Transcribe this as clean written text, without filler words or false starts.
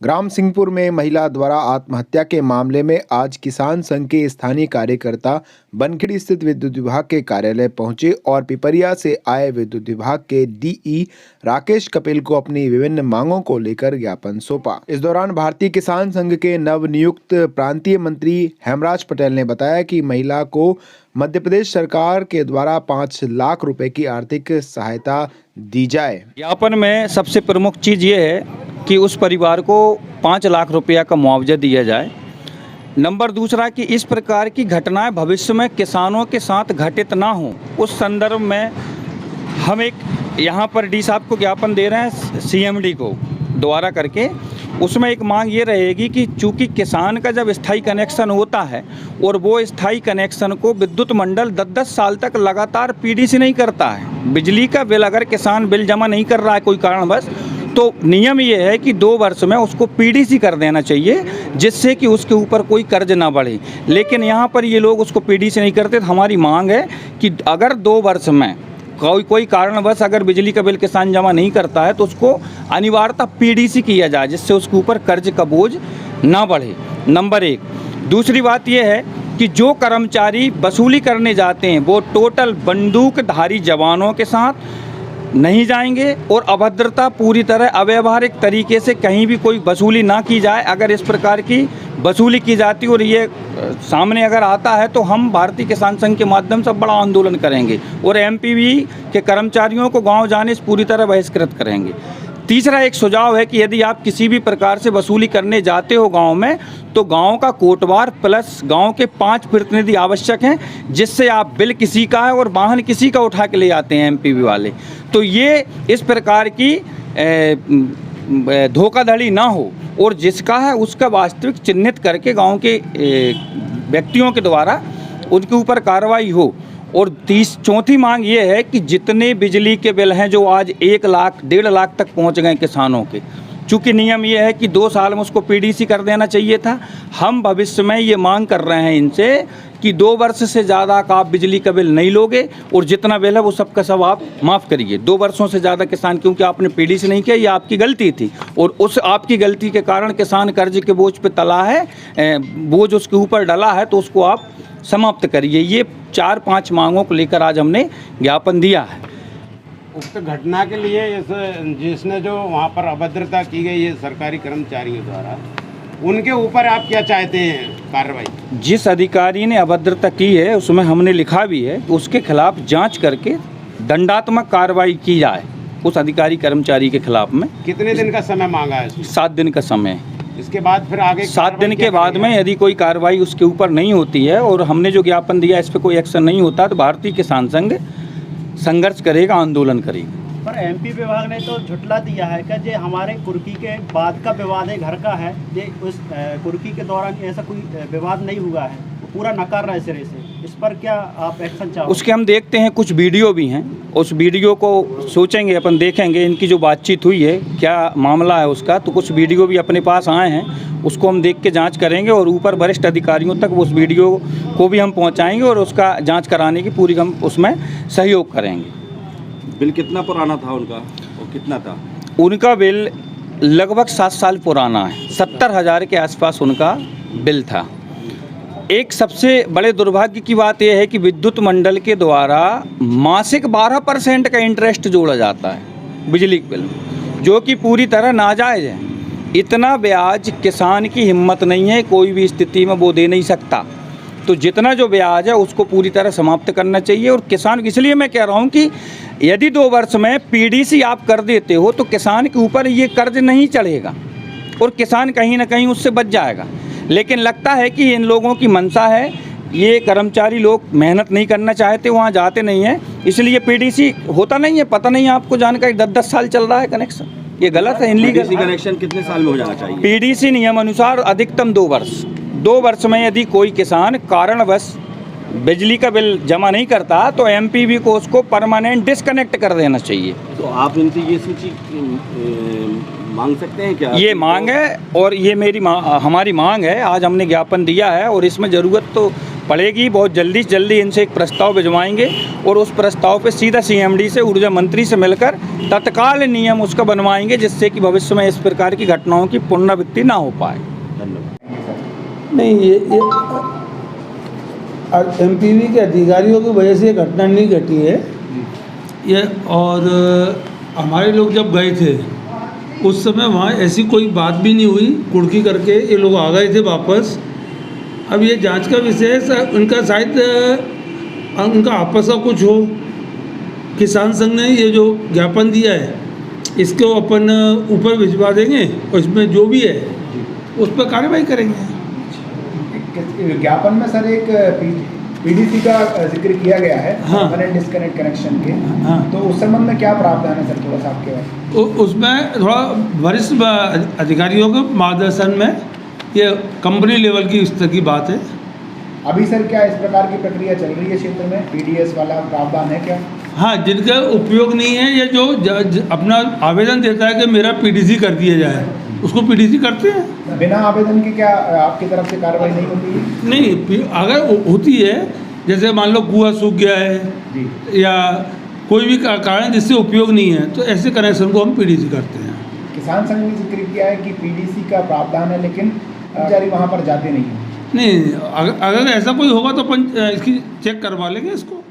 ग्राम सिंहपुर में महिला द्वारा आत्महत्या के मामले में आज किसान संघ के स्थानीय कार्यकर्ता बनखेड़ी स्थित विद्युत विभाग के कार्यालय पहुंचे और पिपरिया से आए विद्युत विभाग के डीई राकेश कपिल को अपनी विभिन्न मांगों को लेकर ज्ञापन सौंपा। इस दौरान भारतीय किसान संघ के नवनियुक्त प्रांतीय मंत्री हेमराज पटेल ने बताया कि महिला को मध्य प्रदेश सरकार के द्वारा 5 लाख रुपए की आर्थिक सहायता दी जाए। ज्ञापन में सबसे प्रमुख चीज़ ये है कि उस परिवार को 5 लाख रुपया का मुआवजा दिया जाए। नंबर दूसरा कि इस प्रकार की घटनाएं भविष्य में किसानों के साथ घटित ना हो, उस संदर्भ में हम एक यहाँ पर डी साहब को ज्ञापन दे रहे हैं सीएमडी को द्वारा करके। उसमें एक मांग ये रहेगी कि चूंकि किसान का जब स्थायी कनेक्शन होता है और वो स्थायी कनेक्शन को विद्युत मंडल 10-10 साल तक लगातार पीडीसी नहीं करता है, बिजली का बिल अगर किसान बिल जमा नहीं कर रहा है कोई कारणवश, तो नियम ये है कि 2 वर्ष में उसको पीडीसी कर देना चाहिए, जिससे कि उसके ऊपर कोई कर्ज ना बढ़े। लेकिन यहाँ पर ये लोग उसको पीडीसी नहीं करते। तो हमारी मांग है कि अगर 2 वर्ष में कोई कारणवश अगर बिजली का बिल किसान जमा नहीं करता है तो उसको अनिवार्यतः पीडीसी किया जाए, जिससे उसके ऊपर कर्ज का बोझ ना बढ़े। नंबर 1। दूसरी बात यह है कि जो कर्मचारी वसूली करने जाते हैं वो टोटल बंदूकधारी जवानों के साथ नहीं जाएंगे और अभद्रता पूरी तरह अव्यावहारिक तरीके से कहीं भी कोई वसूली ना की जाए। अगर इस प्रकार की वसूली की जाती और ये सामने अगर आता है तो हम भारतीय किसान संघ के माध्यम से बड़ा आंदोलन करेंगे और एमपीवी के कर्मचारियों को गांव जाने से पूरी तरह बहिष्कृत करेंगे। तीसरा एक सुझाव है कि यदि आप किसी भी प्रकार से वसूली करने जाते हो गांव में, तो गांव का कोटवार प्लस गांव के 5 प्रतिनिधि आवश्यक हैं, जिससे आप बिल किसी का है और वाहन किसी का उठा के ले जाते हैं एमपीवी वाले। तो ये इस प्रकार की धोखाधड़ी ना हो और जिसका है उसका वास्तविक चिन्हित करके गांव के व्यक्तियों के द्वारा उनके ऊपर कार्रवाई हो। और चौथी मांग ये है कि जितने बिजली के बिल हैं जो आज 1 लाख 1.5 लाख तक पहुंच गए किसानों के, चूँकि नियम ये है कि 2 साल में उसको पीडीसी कर देना चाहिए था, हम भविष्य में ये मांग कर रहे हैं इनसे कि 2 वर्ष से ज़्यादा का आप बिजली का बिल नहीं लोगे और जितना बिल है वो सब का सब आप माफ़ करिए। 2 वर्षों से ज़्यादा किसान, क्योंकि आपने पीडीसी नहीं किया, ये आपकी गलती थी और उस आपकी गलती के कारण किसान कर्ज के बोझ पे तला है, बोझ उसके ऊपर डला है, तो उसको आप समाप्त करिए। ये 4-5 मांगों को लेकर आज हमने ज्ञापन दिया है। उक्त घटना के लिए जिसने जो वहाँ पर अभद्रता की गई है सरकारी कर्मचारियों द्वारा, उनके ऊपर आप क्या चाहते हैं कार्रवाई? जिस अधिकारी ने अभद्रता की है उसमें हमने लिखा भी है कि उसके खिलाफ जांच करके दंडात्मक कार्रवाई की जाए उस अधिकारी कर्मचारी के खिलाफ में। कितने दिन का समय मांगा है? 7 दिन का समय है। इसके बाद फिर आगे 7 दिन के बाद में यदि कोई कार्रवाई उसके ऊपर नहीं होती है और हमने जो ज्ञापन दिया इस पर कोई एक्शन नहीं होता तो भारतीय किसान संघ संघर्ष करेगा, आंदोलन करेगा। पर एमपी विभाग ने तो झुटला दिया है कि ये हमारे कुर्की के बाद का विवाद है, घर का है, ये उस कुर्की के दौरान ऐसा कोई विवाद नहीं हुआ है, पूरा नकार रहा है सिरे से। इस पर क्या आप एक्शन चाहोगे? उसके हम देखते हैं, कुछ वीडियो भी हैं, उस वीडियो को सोचेंगे अपन, देखेंगे इनकी जो बातचीत हुई है क्या मामला है उसका, तो कुछ वीडियो भी अपने पास आए हैं, उसको हम देख के जांच करेंगे और ऊपर वरिष्ठ अधिकारियों तक उस वीडियो को भी हम पहुंचाएंगे और उसका जांच कराने की पूरी हम उसमें सहयोग करेंगे। बिल कितना पुराना था उनका और कितना था? उनका बिल लगभग 7 साल पुराना है, 70,000 के आसपास उनका बिल था। एक सबसे बड़े दुर्भाग्य की बात यह है कि विद्युत मंडल के द्वारा मासिक 12% का इंटरेस्ट जोड़ा जाता है बिजली के बिल में, जो कि पूरी तरह नाजायज़ है। इतना ब्याज किसान की हिम्मत नहीं है, कोई भी स्थिति में वो दे नहीं सकता। तो जितना जो ब्याज है उसको पूरी तरह समाप्त करना चाहिए। और किसान, इसलिए मैं कह रहा हूँ कि यदि 2 वर्ष में पीडीसी आप कर देते हो तो किसान के ऊपर ये कर्ज नहीं चढ़ेगा और किसान कहीं ना कहीं उससे बच जाएगा। लेकिन लगता है कि इन लोगों की मंशा है, ये कर्मचारी लोग मेहनत नहीं करना चाहते, वहाँ जाते नहीं हैं, इसलिए पीडीसी होता नहीं है। पता नहीं आपको जानकारी, 10-10 साल चल रहा है कनेक्शन, ये गलत है। इनलीगल कनेक्शन कितने साल में हो जाना चाहिए? पीडीसी नियम अनुसार अधिकतम 2 वर्ष। 2 वर्ष में यदि कोई किसान कारणवश बिजली का बिल जमा नहीं करता तो एमपीवी को उसको परमानेंट डिस्कनेक्ट कर देना चाहिए। तो आप इनसे ये सूची मांग सकते हैं क्या? ये मांग है और ये हमारी मांग है। आज हमने ज्ञापन दिया है और इसमें ज़रूरत तो पड़ेगी। बहुत जल्दी से जल्दी इनसे एक प्रस्ताव भिजवाएंगे और उस प्रस्ताव पे सीधा सीएमडी से ऊर्जा मंत्री से मिलकर तत्काल नियम उसका बनवाएंगे, जिससे कि भविष्य में इस प्रकार की घटनाओं की पुनरावृत्ति ना हो पाए। धन्यवाद। नहीं, ये एमपीवी के अधिकारियों की वजह से ये घटना नहीं घटी है ये। और हमारे लोग जब गए थे उस समय वहाँ ऐसी कोई बात भी नहीं हुई, कुर्की करके ये लोग आ गए थे वापस। अब ये जांच का विषय है, उनका शायद उनका आपस का कुछ हो। किसान संघ ने ये जो ज्ञापन दिया है इसको अपन ऊपर भिजवा देंगे और इसमें जो भी है उस पर कार्रवाई करेंगे। ज्ञापन में सर एक पीडीसी का जिक्र किया गया है, हाँ। परमानेंट डिस्कनेक्ट कनेक्शन के, हाँ। तो उस संबंध में क्या प्रावधान है सर, थोड़ा सा आपके पास? उसमें थोड़ा वरिष्ठ अधिकारियों के मार्गदर्शन में ये कंपनी लेवल की स्तर की बात है। अभी सर क्या इस प्रकार की प्रक्रिया चल रही है क्षेत्र में, पीडीएस वाला प्रावधान है क्या? हाँ, जिनका उपयोग नहीं है, ये जो अपना आवेदन देता है कि मेरा पीडीसी कर दिया जाए, उसको पीडीसी करते हैं। बिना आवेदन के क्या आपकी तरफ से कार्रवाई नहीं होती है? नहीं, अगर होती है, जैसे मान लो कुआं सूख गया है जी, या कोई भी कारण जिससे उपयोग नहीं है, तो ऐसे कनेक्शन को हम पीडीसी करते हैं। किसान संघ ने जिक्र किया है कि पीडीसी का प्रावधान है, लेकिन कर्मचारी वहाँ पर जाते नहीं हैं। नहीं, अगर ऐसा कोई होगा तो अपन इसकी चेक करवा लेंगे इसको।